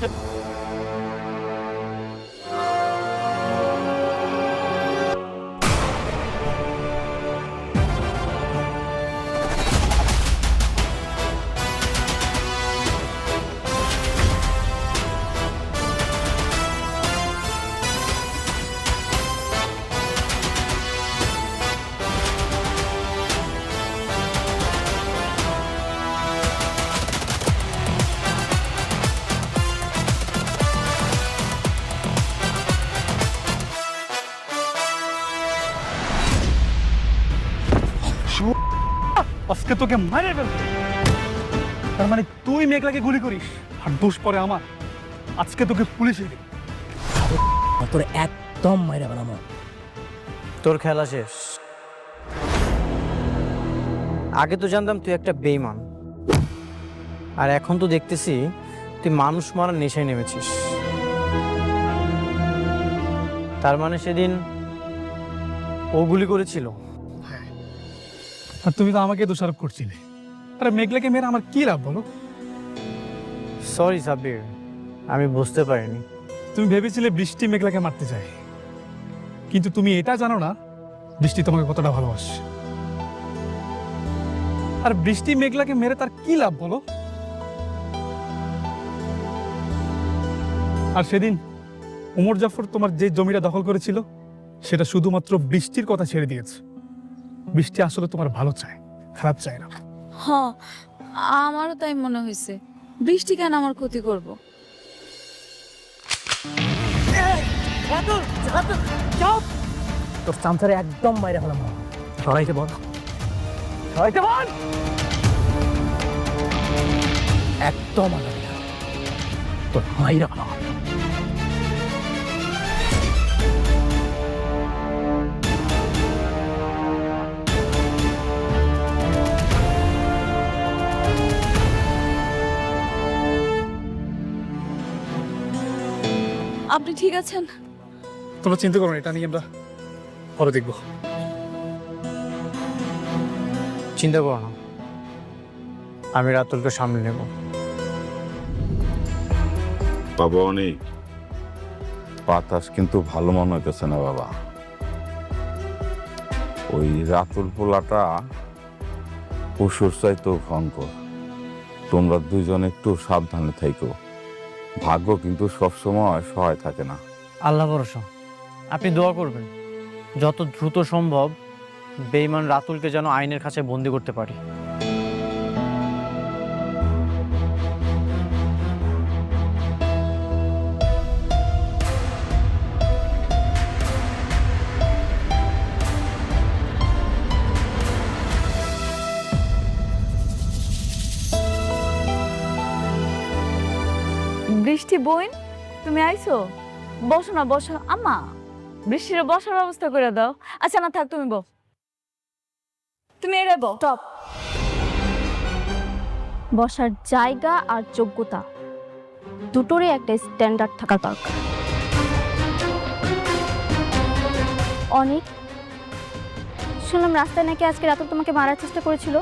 আজকে তোকে মারে ফেলবো। তার মানে তুই মেঘলাকে গুলি করিস আর দোষ পরে আমার। আজকে তোকে পুলিশে দিবি। তোর একদম মাইরা বানাবো। তোর খেলা শেষ। আগে তো জানতাম তুই একটা বেঈমান, আর এখন তো দেখতেছি তুই মানুষ মারার নেশায় নেমেছিস। তার মানে সেদিন ও গুলি করেছিল? আর তুমি তো আমাকে দোষারোপ করছিলে। আরে মেঘলাকে মেরে আমার কি লাভ বলো? সরি সাব্বির, আমি বুঝতে পারিনি। তুমি ভেবেছিলে বৃষ্টি মেঘলাকে মারতে চায়, কিন্তু তুমি এটা জানো না বৃষ্টি তোমাকে কতটা ভালোবাসে। আর বৃষ্টি মেঘলাকে মেরে তার কি লাভ বলো? আর সেদিন ওমর জাফর তোমার যে জমিটা দখল করেছিল সেটা শুধুমাত্র বৃষ্টির কথা ছেড়ে দিয়েছে। বৃষ্টি আসলে তোমার ভালো চায়, খারাপ চায় না। হ্যাঁ, আমারও তাই মনে হয়েছে। বৃষ্টি কেন আমার ক্ষতি করব? তোর চামচারে একদম মাইরা ফেলাম। সরাইতে বল, সরাইতে বল। একদম আলাদা তোর মাইরা ফেলাম। আপনি ঠিক আছেন? তোমরা চিন্তা করো না, এটা নিয়ে আমরা পরে দেখবো। চিন্তা করো না, আমি রাতুলকে সামনে নেব। বাবা অনেক বাতাস কিন্তু ভালো মনে হইতেছে না বাবা। ওই রাতুল পোলাটা পশুর চাইতেও ভয়ঙ্কর। তোমরা দুইজন একটু সাবধানে থাইকো। ভাগ্য কিন্তু সবসময় সহায় থাকে না। আল্লাহ ভরসা, আপনি দোয়া করবেন যত দ্রুত সম্ভব বেঈমান রাতুলকে যেন আইনের কাছে বন্দি করতে পারি। বৃষ্টি বোন, তুমি আইছো? বসো না, বসো। আম্মা, বৃষ্টির বসার ব্যবস্থা করে দাও। আচ্ছা না থাক, তুমি বস। তুমি এড়ে বস। স্টপ। বসার জায়গা আর যোগ্যতা দুটোরই একটা স্ট্যান্ডার্ড থাকা দরকার। অনেক শুনলাম রাস্তায় নাকি আজকে রাতে তোমাকে মারার চেষ্টা করেছিল।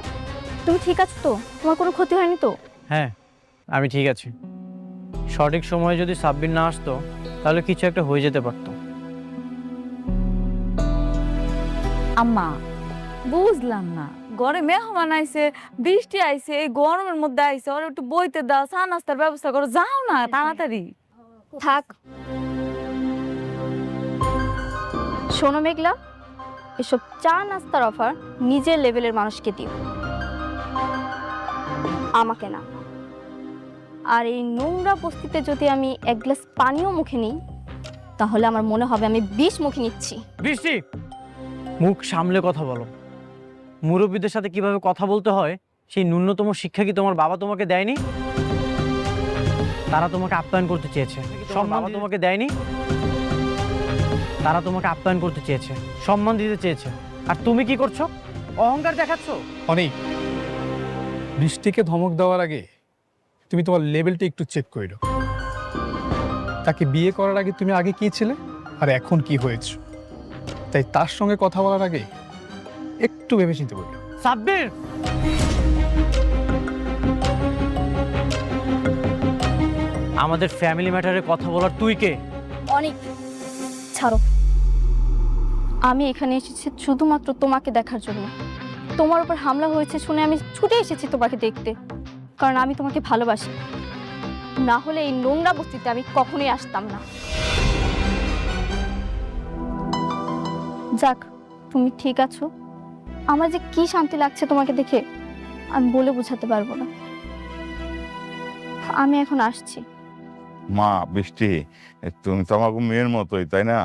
তুমি ঠিক আছো তো? তোমার কোনো ক্ষতি হয়নি তো? হ্যাঁ, আমি ঠিক আছি। সঠিক সময়ে যদি সাব্বির না আসতো তাহলে কিছু একটা হয়ে যেতে পারতো। আম্মা, বুঝলাম না, ঘরে মেহমান আইছে, বৃষ্টি আইছে, এই গরমের মধ্যে আইছে, ওর একটু বইতে দাও, চা নাস্তার ব্যবস্থা করো, যাও না তাড়াতাড়ি। থাক। শোনো মেঘলা, এসব চা নাস্তার অফার নিজের লেভেলের মানুষকে দিও, আমাকে না। আর এই নোংরা বস্তিতে যদি আমি এক গ্লাস পানিও মুখে নিই তাহলে আমার মনে হবে আমি 20 মুখে নিচ্ছি। বৃষ্টি, মুখ সামলে কথা বলো। মুরব্বীদের সাথে কিভাবে কথা বলতে হয় সেই ন্যূনতম শিক্ষা কি তোমার বাবা তোমাকে দেয়নি? তারা তোমাকে আপ্যায়ন করতে চেয়েছে, সম্মান তোমাকে দেয়নি। তারা তোমাকে আপ্যায়ন করতে চেয়েছে, সম্মান দিতে চেয়েছে, আর তুমি কি করছো? অহংকার দেখাচ্ছ। অনেক, বৃষ্টিকে ধমক দেওয়ার আগে তুমি তোমার লেভেলটা একটু চেক করে নাও। তাকে বিয়ে করার আগে তুমি আগে কি ছিলে আর এখন কি হয়েছে, তাই তার সঙ্গে কথা বলার আগে একটু ভেবে চিন্তে বললো। আমাদের ফ্যামিলি ম্যাটারে কথা বলার তুই কে? অনেক ছাড়ো, আমি এখানে এসেছি শুধুমাত্র তোমাকে দেখার জন্য। তোমার উপর হামলা হয়েছে শুনে আমি ছুটে এসেছি তোমাকে দেখতে, কারণ আমি তোমাকে ভালোবাসি। না হলে এই নোংরা বস্তিতে আমি কখনোই আসতাম না। যাক, তুমি ঠিক আছো। আমার যে কি শান্তি লাগছে তোমাকে দেখে, আমি বলে বোঝাতে পারবো না। আমি এখন আসছি। মা বৃষ্টি, তুমি তো আমাকে মেয়ের মতোই, তাই না?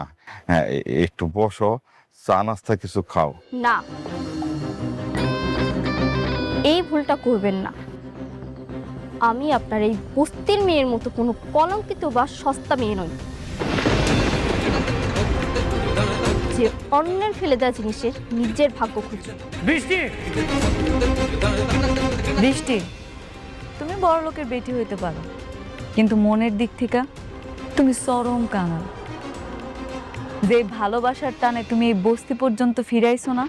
হ্যাঁ, একটু বসো, চা নাস্তা কিছু খাও। না, এই ভুলটা করবেন না। আমি আপনার এই বস্তির মেয়ের মতো কোনো কলঙ্কিত বা সস্তা মেয়ে নই, যে অন্যের ফেলে দেওয়া জিনিসের নিজের ভাগ্য খুঁজে। বৃষ্টি, বৃষ্টি, তুমি বড় লোকের বেটি হইতে পারো, কিন্তু মনের দিক থেকে তুমি চরম কাঙাল। যে ভালোবাসার টানে তুমি এই বস্তি পর্যন্ত ফিরাইছো না,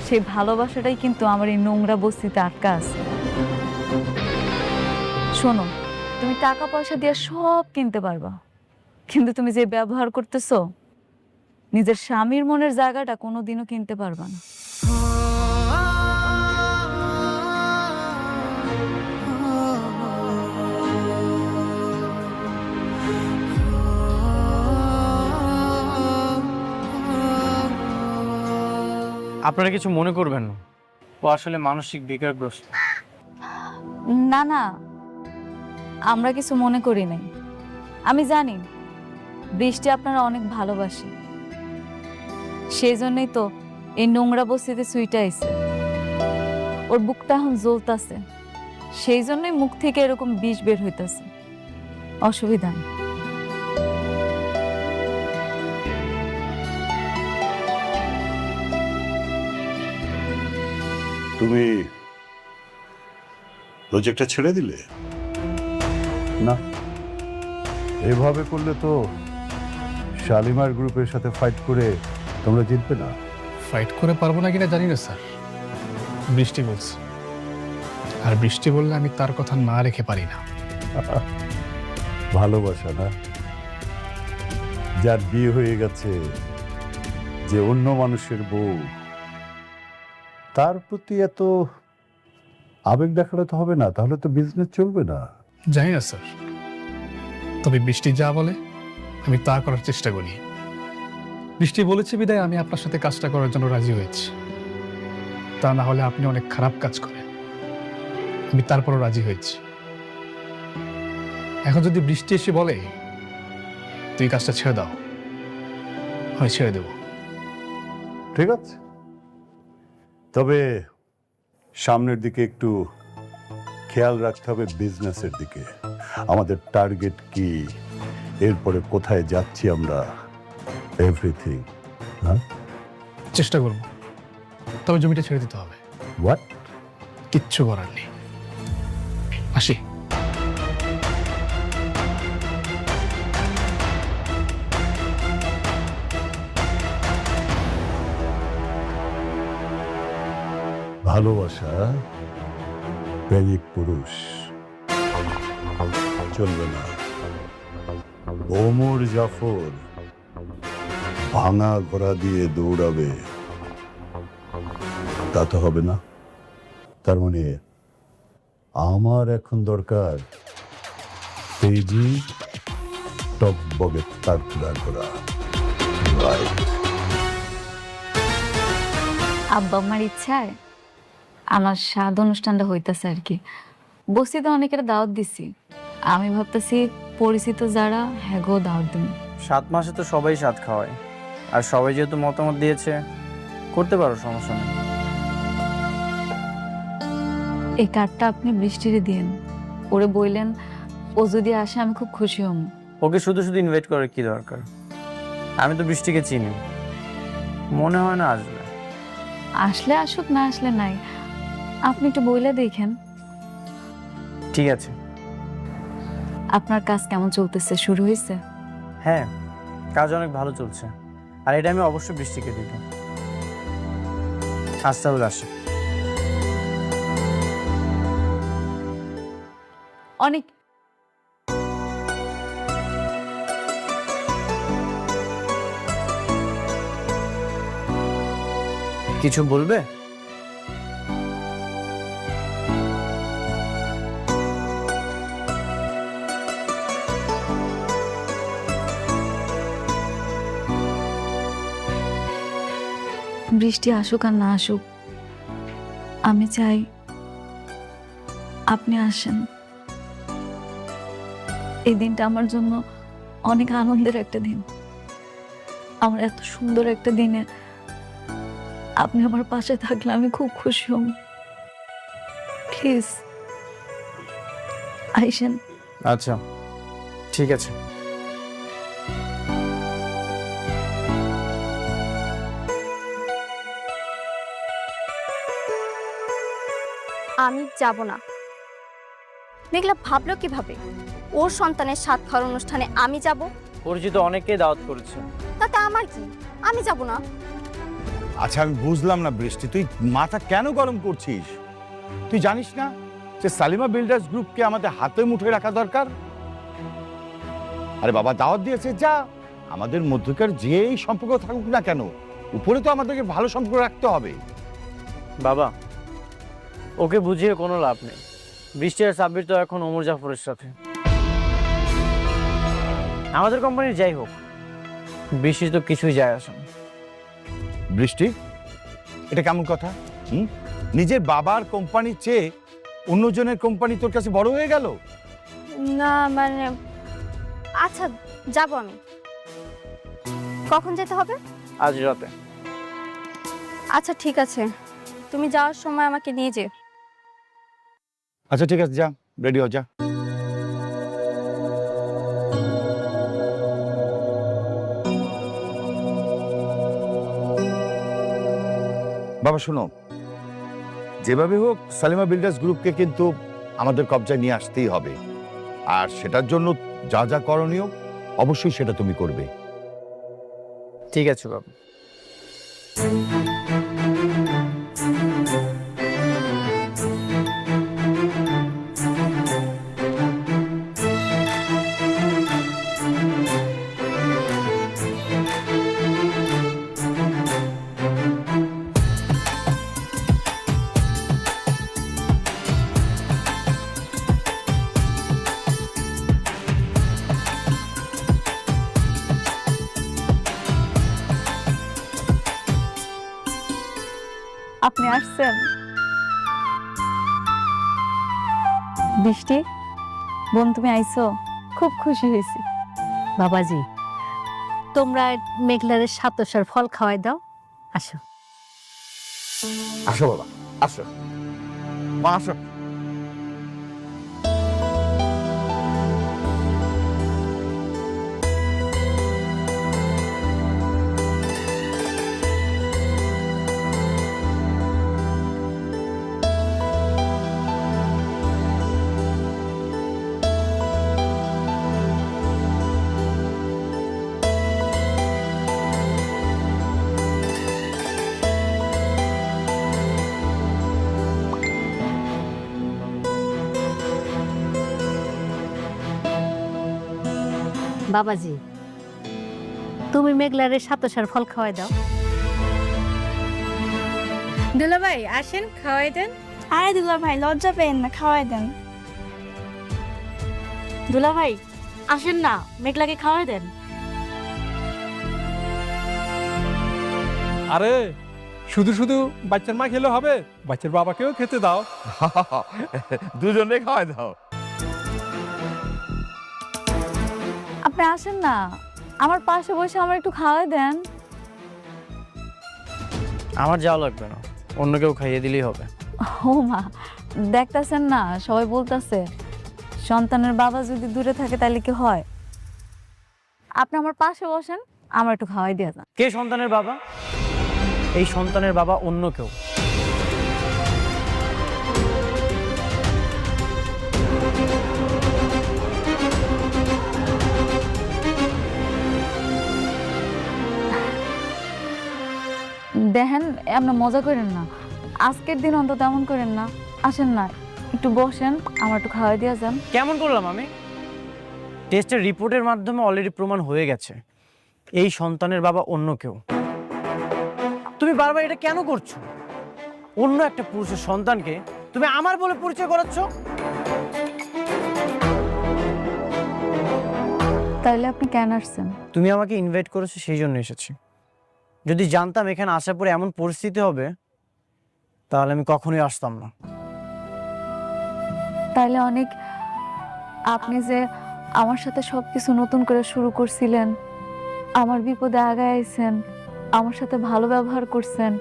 সেই ভালোবাসাটাই কিন্তু আমার এই নোংরা বস্তিতে আটকা আছে। শোনো, তুমি টাকা পয়সা দিয়ে সব কিনতে পারবা, কিন্তু তুমি যে ব্যবহার করতেছো, নিজের স্বামীর মনের জায়গাটা কোনোদিনও কিনতে পারবা না। আপনারা কিছু মনে করবেন না, ও আসলে মানসিক বিকারগ্রস্ত। না না, আমরা কিছু মনে করি নাই। আমি জানি বৃষ্টি আপনারা অনেক ভালোবাসে, সেই জন্যই তো এই নোংরা বস্তিতে সুইটা আইছে। ওর বুকটা এখন জ্বলতাছে, সেই জন্যই মুখ থেকে এরকম বিষ বের হইতাছে। অসুবিধা নেই। তুমি প্রজেক্টটা ছেড়ে দিলে? না, এভাবে করলে তো শালিমার গ্রুপের সাথে ফাইট করে তোমরা জিতবে না। ফাইট করে পারবো না কিনা জানি না স্যার, বৃষ্টি বলছে, আর বৃষ্টি বললে আমি তার কথা না রেখে পারি না। ভালোবাসা না, যার বিয়ে হয়ে গেছে, যে অন্য মানুষের বউ, তার প্রতি এত আবেগ দেখালে তো হবে না, তাহলে তো বিজনেস চলবে না। জানি না স্যার, তবে বৃষ্টি যা বলে আমি তা করার চেষ্টা করি। বৃষ্টি বলেছে বিদায় আমি আপনার সাথে কাজটা করার জন্য রাজি হয়েছি। তা না হলে আপনি অনেক খারাপ কাজ করেন, আমি তারপরও রাজি হয়েছি। এখন যদি বৃষ্টি এসে বলে তুই কাজটা ছেড়ে দাও, আমি ছেড়ে দেব। ঠিক আছে, তবে সামনের দিকে একটু খেয়াল রাখতে হবে, বিজনেসের দিকে। আমাদের টার্গেট কি, এরপরে কোথায় যাচ্ছি আমরা, এভরিথিং। হ্যাঁ, চেষ্টা করব, তবে জমিটা ছেড়ে দিতে হবে। হোয়াট? কিচ্ছু করার নেই। আসি। ভালোবাসা প্রেমিক পুরুষ চলবে না। ওমর জাফর ভাঙা ঘোড়া দিয়ে দৌড়াবে, তা তো হবে না। তার মানে আমার এখন দরকার তেজি টকবগে তারকুলা ঘোড়া। রাইট। আব্বা আমার ইচ্ছায় আমার স্বাদ অনুষ্ঠানটা হইতাছে আর কি। বস্তিতে অনেকের দাওয়াত দিছি, আমি ভাবতেছি পরিচিত যারা হ্যাগো দাওয়াত দিন। 7 মাসে তো সবাই স্বাদ খাওয়ায়, আর সবাই যেহেতু মতামত দিয়েছে, করতে পারো, সমস্যা নেই। এই কার্ডটা আপনি বৃষ্টিরে দিয়েন, ওরে বললেন ও যদি আসে আমি খুব খুশি হব। ওকে শুধু শুধু ইনভাইট করার কি দরকার? আমি তো বৃষ্টিকে চিনি, মনে হয় না আসবে। আসলে আসুক, না আসলে নাই, আপনি একটু বইলে দেখেন। ঠিক আছে। আপনার কাজ কেমন চলতেছে, শুরু হয়েছে? হ্যাঁ, কাজ অনেক ভালো চলছে, আর এটা আমি অবশ্যই বৃষ্টিকে দিব। আজ তাহলে আসি। অনেক কিছু বলবে? বৃষ্টি আসুক আর না আসুক, আমি চাই আপনি আসেন। এই দিনটা আমার জন্য অনেক আনন্দের একটা দিন। আমার এত সুন্দর একটা দিনে আপনি আমার পাশে থাকলে আমি খুব খুশি হব। প্লিজ আইসেন। আচ্ছা, ঠিক আছে। আমি যাব না। মেঘলা ভাবলো কিভাবে ওর সন্তানের সাত খাওয়ার অনুষ্ঠানে আমি যাব? পরিচিত অনেকেই দাওয়াত করেছে। তাতে আমার কি? আমি যাব না। আচ্ছা আমি বুঝলাম না বৃষ্টি, তুই মাথা কেন গরম করছিস? তুই জানিস না যে সালিমা বিল্ডার্স গ্রুপকে আমাদের হাতে মুঠোয় রাখা দরকার? আরে বাবা দাওয়াত দিয়েছে, যা। আমাদের মধ্যকার যেই সম্পর্ক থাকুক না কেন, উপরে তো আমাদেরকে ভালো সম্পর্ক রাখতে হবে। বাবা, ওকে বুঝিয়ে কোনো লাভ নেই। বৃষ্টি আর সাব্বির তো এখন ওমর জাফরের সাথে। আমাদের কোম্পানির যাই হোক, বৃষ্টির তো কিছুই যায় আসে না। বৃষ্টি, এটা কেমন কথা? নিজের বাবার কোম্পানির চেয়ে অন্যজনের কোম্পানি তোর কাছে বড় হয়ে গেল? না মানে, আচ্ছা যাব আমি। কখন যেতে হবে? আজ রাতে। আচ্ছা ঠিক আছে, তুমি যাওয়ার সময় আমাকে নিয়ে যেও। আচ্ছা ঠিক আছে, যা, রেডি হ, যা। বাবা শোনো, যেভাবে হোক সালিমা বিল্ডার্স গ্রুপকে কিন্তু আমাদের কবজায় নিয়ে আসতেই হবে, আর সেটার জন্য যা যা করণীয় অবশ্যই সেটা তুমি করবে। ঠিক আছে বাবা। আপনি আসছেন? বৃষ্টি বোন, তুমি আইছো, খুব খুশি হয়েছি। বাবাজি, তোমরা মেঘলারের সাতসার ফল খাওয়াই দাও। আসো আসো বাবা, আসো মা, আসো। বাবাজি, তুমি মেঘলারের সাতসার ফল খাওয়াই দাও। দুলাভাই আসেন, খাওয়াই দেন। আরে দুলাভাই লজ্জা পেন না, খাওয়াই দেন। দুলাভাই আসেন না, মেঘলাকে খাওয়াই দেন। আরে শুধু শুধু বাচ্চার মা খেলে হবে, বাচ্চার বাবাকেও খেতে দাও। দুজনে খাওয়াই দাও। আপনি আসেন না, আমার পাশে বসে আমার একটু খাওয়াই দেন। আমার যাওয়া লাগবে না, অন্য কেউ খাইয়ে দিলেই হবে। ও মা, দেখতেছেন না সবাই বলতেছে সন্তানের বাবা যদি দূরে থাকে তাহলে কি হয়? আপনি আমার পাশে বসেন, আমার একটু খাওয়াই দিয়ে যান। কে সন্তানের বাবা? এই সন্তানের বাবা অন্য কেউ। দেখেন, আপনি মজা করেন না, আজকের দিন অন্তত এমন করেন না। আসেন না, একটু বসেন, আমার একটু খাওয়াই দিয়ে যান। কেমন করলাম আমি? টেস্টের রিপোর্টের মাধ্যমে অলরেডি প্রমাণ হয়ে গেছে এই সন্তানের বাবা অন্য কেউ। তুমি বারবার এটা কেন করছো? অন্য একটা পুরুষের সন্তানকে তুমি আমার বলে পরিচয় করাচ্ছ। তাইলে আপনি কেন আসছেন? তুমি আমাকে ইনভাইট করেছো, সেই জন্য এসেছি। যদি জানতাম এখানে আসার পরে এমন পরিস্থিতি হবে, তাহলে আমি কখনোই আসতাম না। তাইলে অনেক, আপনি যে আমার সাথে সবকিছু নতুন করে শুরু করছিলেন, আমার বিপদে আগায় আইছেন, আমার সাথে ভালো ব্যবহার করছেন,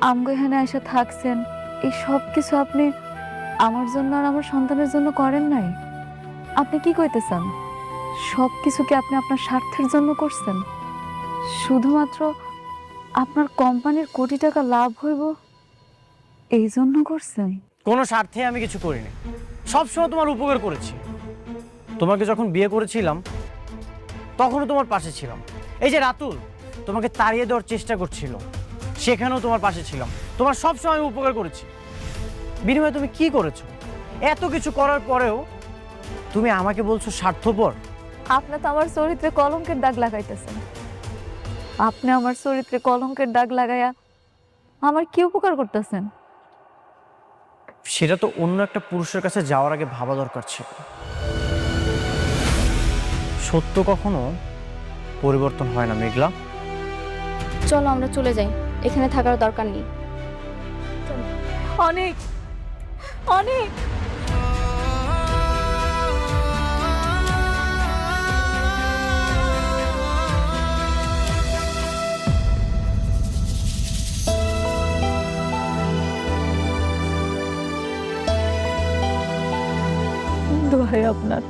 আমগো এখানে এসে থাকছেন, এই সব কিছু আপনি আমার জন্য আর আমার সন্তানের জন্য করেন নাই? আপনি কি কইতেছেন? সব কিছু কি আপনি আপনার স্বার্থের জন্য করছেন? শুধুমাত্র আপনার কোম্পানির কোটি টাকা লাভ হইব এই জন্য করছেন? কোনো স্বার্থে আমি কিছু করিনি, সবসময় তোমার উপকার করেছি। তোমাকে যখন বিয়ে করেছিলাম তখনও তোমার পাশে ছিলাম। এই যে রাতুল তোমাকে তাড়িয়ে দেওয়ার চেষ্টা করছিল, সেখানেও তোমার পাশে ছিলাম। তোমার সবসময় আমি উপকার করেছি। বিনিময়ে তুমি কি করেছো? এত কিছু করার পরেও তুমি আমাকে বলছো স্বার্থপর। আপনি তো আমার চরিত্রে কলঙ্কের দাগ লাগাইতেছেন। আপনি আমার চরিত্রে কলঙ্কের দাগ লাগাইয়া আমার কি উপকার করতেছেন? সেটা তো অন্য একটা পুরুষের কাছে যাওয়ার আগে ভাবা দরকার ছিল। সত্য কখনো পরিবর্তন হয় না মেঘলা। চলো আমরা চলে যাই, এখানে থাকার দরকার নেই। অনেক অনেক দোহাই আপনার,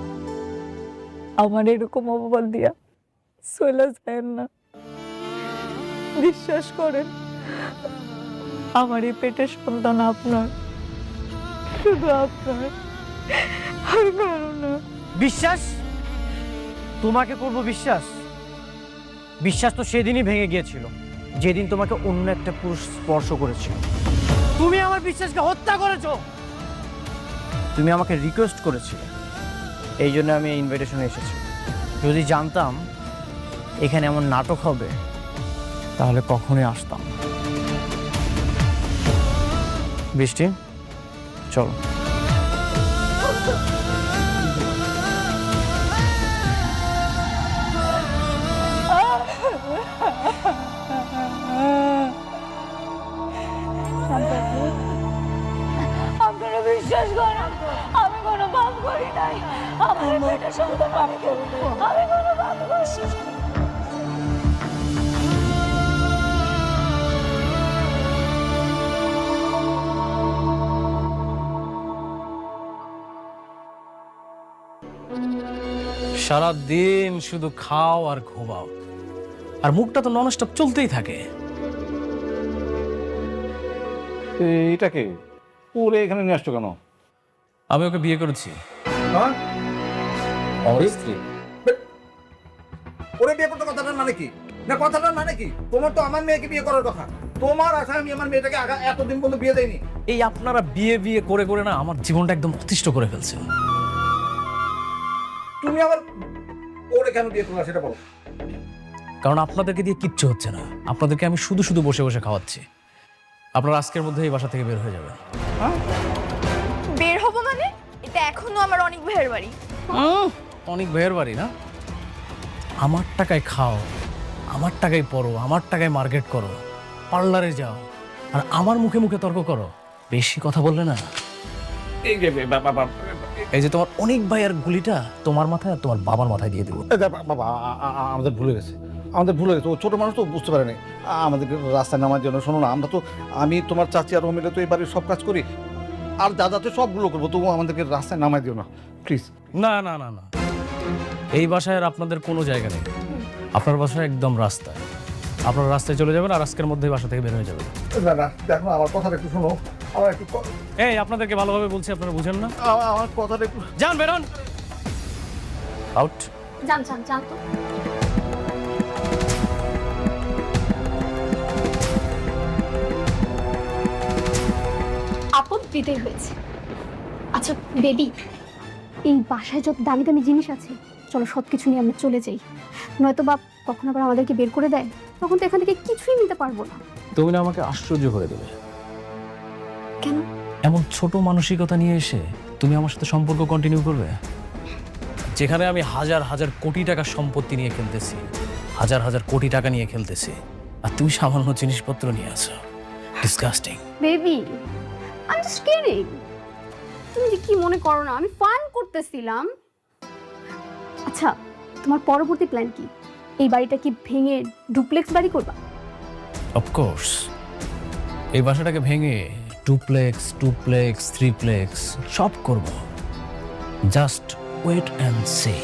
আমার এরকম অপমান দিয়া চলে যায় না। বিশ্বাস করেন, আমার এই পেটের সন্তান আপনার, শুধু আপনার, আর কারো না। বিশ্বাস? তোমাকে করব বিশ্বাস? বিশ্বাস তো সেদিনই ভেঙে গিয়েছিল যেদিন তোমাকে অন্য একটা পুরুষ স্পর্শ করেছিল। তুমি আমার বিশ্বাসকে হত্যা করেছো। তুমি আমাকে রিকোয়েস্ট করেছিলে, এই জন্য আমি এই ইনভাইটেশনে এসেছি। যদি জানতাম এখানে এমন নাটক হবে তাহলে কখনোই আসতাম না। বৃষ্টি, চলো। আপনারা বিশ্বাস করেন, আমি কোনো পাপ করি নাই। আমার মেয়েটা সন্তান, আমি কোনো পাপ করি নাই। সারাদিন শুধু খাও আর ঘুমাও, আর মুখটা তো ননস্টপ চলতেই থাকে। এটাকে ওরে এখানে নিয়ে আসছো কেন? আমি ওকে বিয়ে করেছি। ওরে বিয়ে করতে কথাটার মানে কি? না কথাটার মানে কি? তোমার তো আমার মেয়েকে বিয়ে করার কথা। তোমার আশায় আমি আমার মেয়েটাকে এতদিন পর্যন্ত বিয়ে দেইনি। এই আপনারা বিয়ে বিয়ে করে করে না আমার জীবনটা একদম অতিষ্ঠ করে ফেলছেন। তুমি আবার ওরে কেন বিয়ে করলা সেটা বলো। কারণ আপনাদেরকে দিয়ে কিচ্ছু হচ্ছে না, আপনাদেরকে আমি শুধু শুধু বসে বসে খাওয়াচ্ছি। আপনারা আজকের মধ্যে এই বাসা থেকে বের হয়ে যাবেন। বের হবো মানে? এটা এখনো আমার অনেক ভাইয়ের বাড়ি। অনেক ভাইয়ের বাড়ি না? আমার টাকায় খাও, আমার টাকায় পড়ো, আমার টাকায় মার্কেট করো, পার্লারে যাও, আর আমার মুখে মুখে তর্ক করো। বেশি কথা বললে না, এই যে তোমার অনেক ভাইয়ের গুলিটা তোমার মাথায় আর তোমার বাবার মাথায় দিয়ে দেবো। বাবা আমাদের ভুলে গেছে, ও ছোট মানুষ তো বুঝতে পারে নাই আমাদেরকে রাস্তায় নামার জন্য। শোনো না, আমরা তো, আমি তোমার চাচি আর ও মিলে তো এই বাড়ির সব কাজ করি, আর দাদা তো সবগুলো করবো, তবু আমাদেরকে রাস্তায় নামাই দিও না প্লিজ। না না না না, এই বাসায় আর আপনাদের কোনো জায়গা নেই। আপনার বাসা একদম রাস্তায়। আপনারা রাস্তায় চলে যাবেন আর আজকের মধ্যেই বাসা থেকে বের হয়ে যাবেন। না না, দেখো আমার কথাটা একটু শোনো, আমার একটু এই আপনাদেরকে ভালোভাবে বলছি, আপনারা বুঝেন না? আমার কথাটা একটু। যান, বেরোন, আউট। জান জান জান তো। আপদ বিদায় হয়েছে। আচ্ছা বেবি, এই বাসায় যত দামি দামি জিনিস আছে, চলো সব কিছু নিয়ে আমরা চলে যাই, নয়তো বা তখন আবার আমাদেরকে বের করে দেয়, তখন তো এখান থেকে কিছুই নিতে পারবো না। তুমি না আমাকে আশ্চর্য করে দেবে। কেন? এমন ছোট মানসিকতা নিয়ে এসে তুমি আমার সাথে সম্পর্ক কন্টিনিউ করবে, যেখানে আমি হাজার হাজার কোটি টাকার সম্পত্তি নিয়ে খেলতেছি, হাজার হাজার কোটি টাকা নিয়ে খেলতেছি, আর তুমি সামান্য জিনিসপত্র নিয়ে আছো। Disgusting. Baby, I am just kidding. তুমি যে কি মনে করো না, আমি ফান করতেছিলাম। আচ্ছা, তোমার পরবর্তী প্ল্যান কি? এই বাড়িটা কি ভেঙে ডুপ্লেক্স বাড়ি করবা? অফকোর্স, এই বাসাটাকে ভেঙে টুপ্লেক্স, টুপ্লেক্স, থ্রিপ্লেক্স সব করব। Just wait and C.